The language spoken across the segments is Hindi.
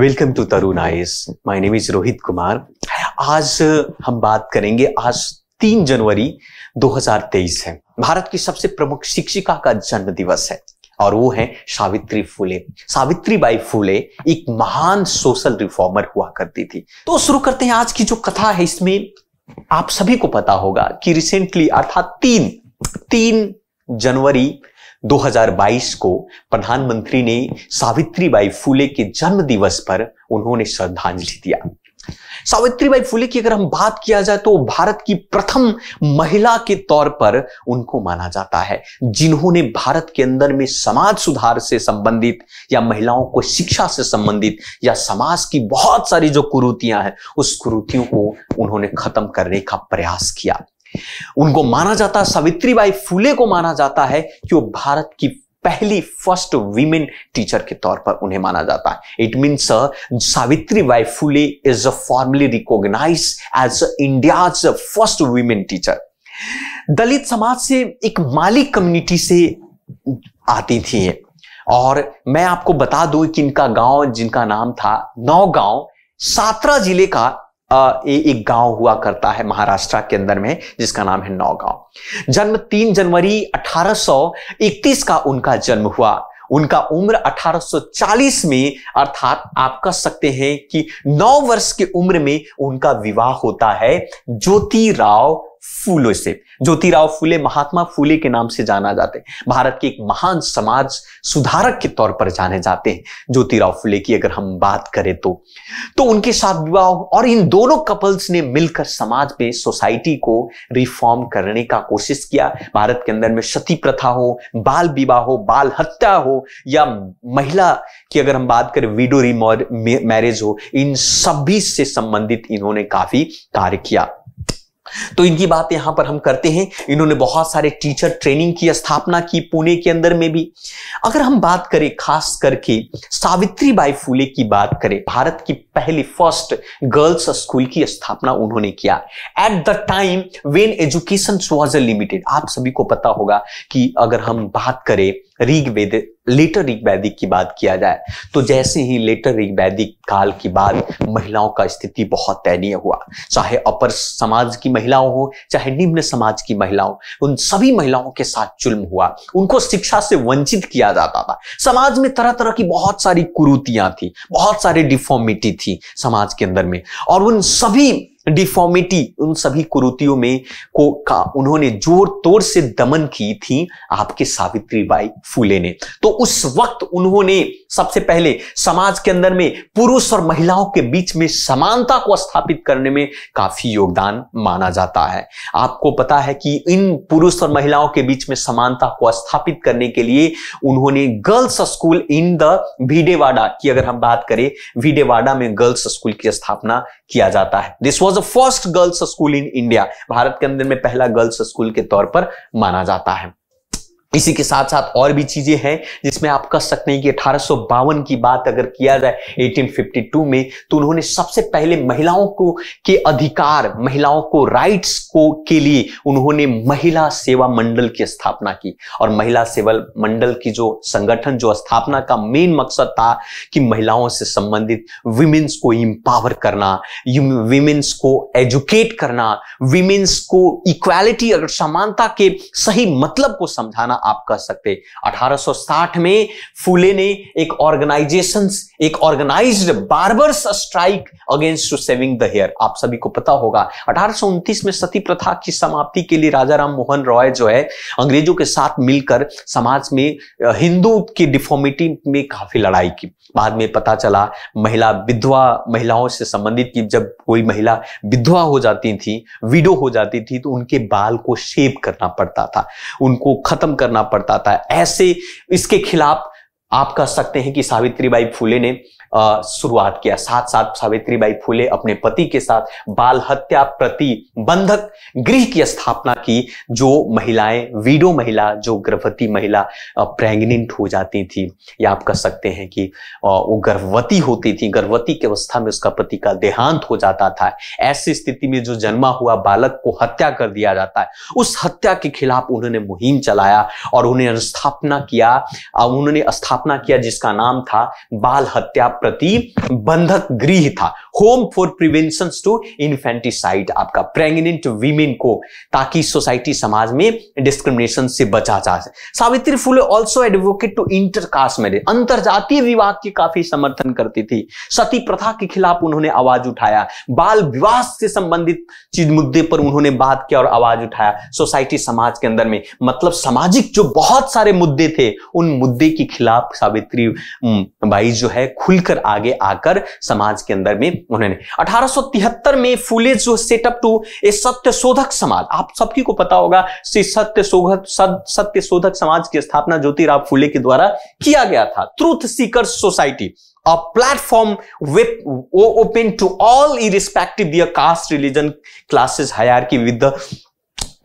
Welcome to Tarun IAS. My name is Rohit Kumar. आज हम बात करेंगे, आज 3 जनवरी 2023 है। भारत की सबसे प्रमुख शिक्षिका का जन्म दिवस है और वो है सावित्री फुले। सावित्रीबाई फुले एक महान सोशल रिफॉर्मर हुआ करती थी। तो शुरू करते हैं आज की जो कथा है। इसमें आप सभी को पता होगा कि रिसेंटली अर्थात 3 जनवरी 2022 को प्रधानमंत्री ने सावित्रीबाई फुले के जन्म दिवस पर उन्होंने श्रद्धांजलि दिया। सावित्रीबाई फुले की अगर हम बात किया जाए तो भारत की प्रथम महिला के तौर पर उनको माना जाता है, जिन्होंने भारत के अंदर में समाज सुधार से संबंधित या महिलाओं को शिक्षा से संबंधित या समाज की बहुत सारी जो कुरीतियां हैं उस कुरीतियों को उन्होंने खत्म करने का प्रयास किया। उनको माना जाता है, सावित्रीबाई फुले को माना जाता है कि वो भारत की पहली फर्स्ट वीमेन टीचर के तौर पर उन्हें माना जाता है। It means Savitribai Phule is formally recognized as India's first women teacher. Dalit समाज से एक माली कम्युनिटी से आती थी और मैं आपको बता दूं कि इनका गांव, जिनका नाम था नौगांव, सातरा जिले का एक गांव हुआ करता है महाराष्ट्र के अंदर में, जिसका नाम है नौगांव। जन्म 3 जनवरी 1831 का उनका जन्म हुआ। उनका उम्र 1840 में, अर्थात आप कह सकते हैं कि 9 वर्ष की उम्र में उनका विवाह होता है ज्योतिराव फुले से। ज्योतिराव फुले महात्मा फुले के नाम से जाना जाते हैं। भारत के एक महान समाज सुधारक के तौर पर जाने जाते हैं ज्योतिराव फुले की अगर हम बात करें तो उनके साथ विवाह, और इन दोनों कपल्स ने मिलकर समाज में सोसाइटी को रिफॉर्म करने का कोशिश किया। भारत के अंदर में सती प्रथा हो, बाल विवाह हो, बाल हत्या हो, या महिला की अगर हम बात करें विडो मैरिज हो, इन सभी से संबंधित इन्होंने काफी कार्य किया। तो इनकी बात यहां पर हम करते हैं। इन्होंने बहुत सारे टीचर ट्रेनिंग की स्थापना की पुणे के अंदर में भी। अगर हम बात करें खास करके सावित्रीबाई फुले की बात करें, भारत की पहली फर्स्ट गर्ल्स स्कूल की स्थापना उन्होंने किया at the time when education was limited. आप सभी को पता होगा कि अगर हम बात करें लेटर ऋग्वैदिक की बात किया जाए तो जैसे ही लेटर ऋग्वैदिक काल की बाद महिलाओं का स्थिति बहुत दयनीय हुआ। चाहे अपर समाज की महिलाओं हो, चाहे निम्न समाज की महिलाओं, उन सभी महिलाओं के साथ जुल्म हुआ। उनको शिक्षा से वंचित किया जाता था। समाज में तरह तरह की बहुत सारी कुरीतियां थी, बहुत सारी डिफॉर्मिटी थी समाज के अंदर में, और उन सभी डिफॉर्मिटी, उन सभी कुरीतियों में उन्होंने जोर तोड़ से दमन की थी आपके सावित्रीबाई फुले ने। तो उस वक्त उन्होंने सबसे पहले समाज के अंदर में पुरुष और महिलाओं के बीच में समानता को स्थापित करने में काफी योगदान माना जाता है। आपको पता है कि इन पुरुष और महिलाओं के बीच में समानता को स्थापित करने के लिए उन्होंने girls school in the Bhidewada की अगर हम बात करें, भिडेवाड़ा में गर्ल्स स्कूल की स्थापना किया जाता है। This was the first girls school in India. Bharat के अंदर में पहला गर्ल्स स्कूल के तौर पर माना जाता है। इसी के साथ साथ और भी चीजें हैं जिसमें आप कह सकते हैं कि 1852 की बात अगर किया जाए 1852 में, तो उन्होंने सबसे पहले महिलाओं को के अधिकार, महिलाओं को राइट्स को के लिए उन्होंने महिला सेवा मंडल की स्थापना की। और महिला सेवा मंडल की जो संगठन, जो स्थापना का मेन मकसद था कि महिलाओं से संबंधित विमेंस को इंपावर करना, विमेंस को एजुकेट करना, विमेंस को इक्वालिटी, अगर समानता के सही मतलब को समझाना आप कह सकते। 1860 में फुले ने एक organised barbers strike against to shaving the hair. आप सभी को पता होगा 1829 में सती प्रथा की समाप्ति के लिए राजा राम मोहन रॉय जो है अंग्रेजों के साथ मिलकर समाज में हिंदू की डिफॉर्मिटी में काफी लड़ाई की। बाद में पता चला विधवा महिलाओं से संबंधित कि जब कोई महिला विधवा हो जाती थी, विडो हो जाती थी, तो उनके बाल को शेव करना पड़ता था, उनको खत्म करना पड़ता था। ऐसे इसके खिलाफ आप कह सकते हैं कि सावित्रीबाई फुले ने शुरुआत किया। साथ साथ सावित्रीबाई फुले अपने पति के साथ बाल हत्या प्रतिबंधक गृह की स्थापना की। जो महिलाएं, विडो महिला, जो गर्भवती महिला प्रेग्नेंट हो जाती थी, या आप कह सकते हैं कि वो गर्भवती होती थी, गर्भवती की अवस्था में उसका पति का देहांत हो जाता था, ऐसी स्थिति में जो जन्मा हुआ बालक को हत्या कर दिया जाता है, उस हत्या के खिलाफ उन्होंने मुहिम चलाया और उन्होंने स्थापना किया जिसका नाम था बाल हत्या प्रतिबंधक गृह था, home for prevention to infanticide, आपका प्रेग्नेंट वीमेन को, ताकि सोसाइटी समाज में डिस्क्रिमिनेशन से बचा जा सके। Savitri Phule also advocate to intercaste marriage, अंतरजातीय विवाह की काफी समर्थन करती थी। सती प्रथा के खिलाफ उन्होंने आवाज उठाया, बाल विवाह से संबंधित चीज मुद्दे पर उन्होंने बात किया और आवाज उठाया सोसाइटी समाज के अंदर में। मतलब सामाजिक जो बहुत सारे मुद्दे थे, उन मुद्दे के खिलाफ सावित्री बाई जो है खुलकर आगे आकर समाज के अंदर में उन्होंने 1873 में फुले जो सेटअप टू ए सत्यशोधक समाज, आप सबकी को पता होगा सत्यशोधक समाज की स्थापना ज्योतिराव फुले के द्वारा किया गया था। Truth seekers society, a platform open to all irrespective their caste, religion, classes, hierarchy with the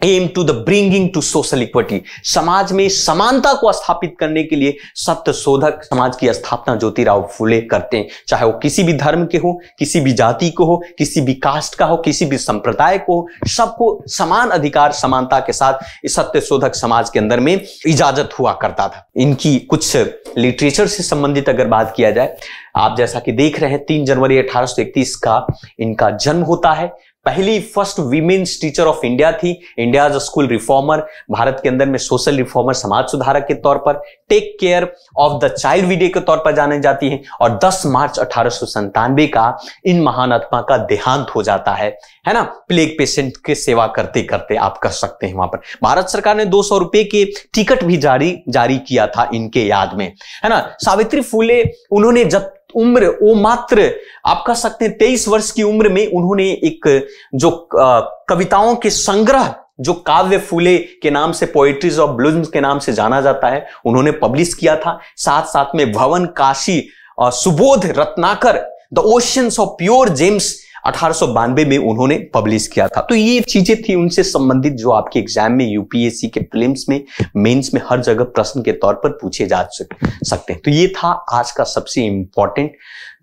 aim to the bringing to social equity, समाज में समानता को स्थापित करने के लिए सत्यशोधक समाज की स्थापना ज्योतिराव फुले करते हैं। चाहे वो किसी भी धर्म के हो, किसी भी जाति को हो, किसी भी कास्ट का हो, किसी भी संप्रदाय को, सबको समान अधिकार समानता के साथ इस सत्यशोधक समाज के अंदर में इजाजत हुआ करता था। इनकी कुछ लिटरेचर से संबंधित अगर बात किया जाए, आप जैसा कि देख रहे हैं 3 जनवरी 1831 का इनका जन्म होता है। पहली first women's teacher of India थी, इंडिया स्कूल रिफॉर्मर, भारत के अंदर में सोशल रिफॉर्मर, समाज सुधारक के तौर पर, take care of the child widow के तौर पर जाने जाती हैं। और 10 मार्च 1897 का इन महान आत्मा का देहांत हो जाता है ना, प्लेग पेशेंट के सेवा करते करते आप कर सकते हैं। वहां पर भारत सरकार ने 200 रुपए के टिकट भी जारी किया था इनके याद में, है ना। सावित्री फुले उन्होंने जब उम्र वो मात्र आप कह सकते हैं 23 वर्ष की उम्र में उन्होंने एक जो कविताओं के संग्रह जो काव्य फुले के नाम से, पोएट्रीज ऑफ ब्लूम्स के नाम से जाना जाता है, उन्होंने पब्लिश किया था। साथ साथ में भवन Kashi Subodh Ratnakar the oceans of pure James 1892 में उन्होंने पब्लिश किया था। तो ये चीजें थी उनसे संबंधित जो आपके एग्जाम में, यूपीएससी के प्रीलिम्स में, मेंस में हर जगह प्रश्न के तौर पर पूछे जा सकते हैं। तो ये था आज का सबसे इंपॉर्टेंट,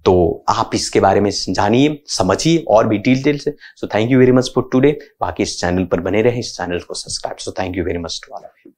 तो आप इसके बारे में जानिए, समझिए और भी डिटेल से। So thank you very much for today. बाकी इस चैनल पर बने रहे, इस चैनल को subscribe. So thank you very much to all of you.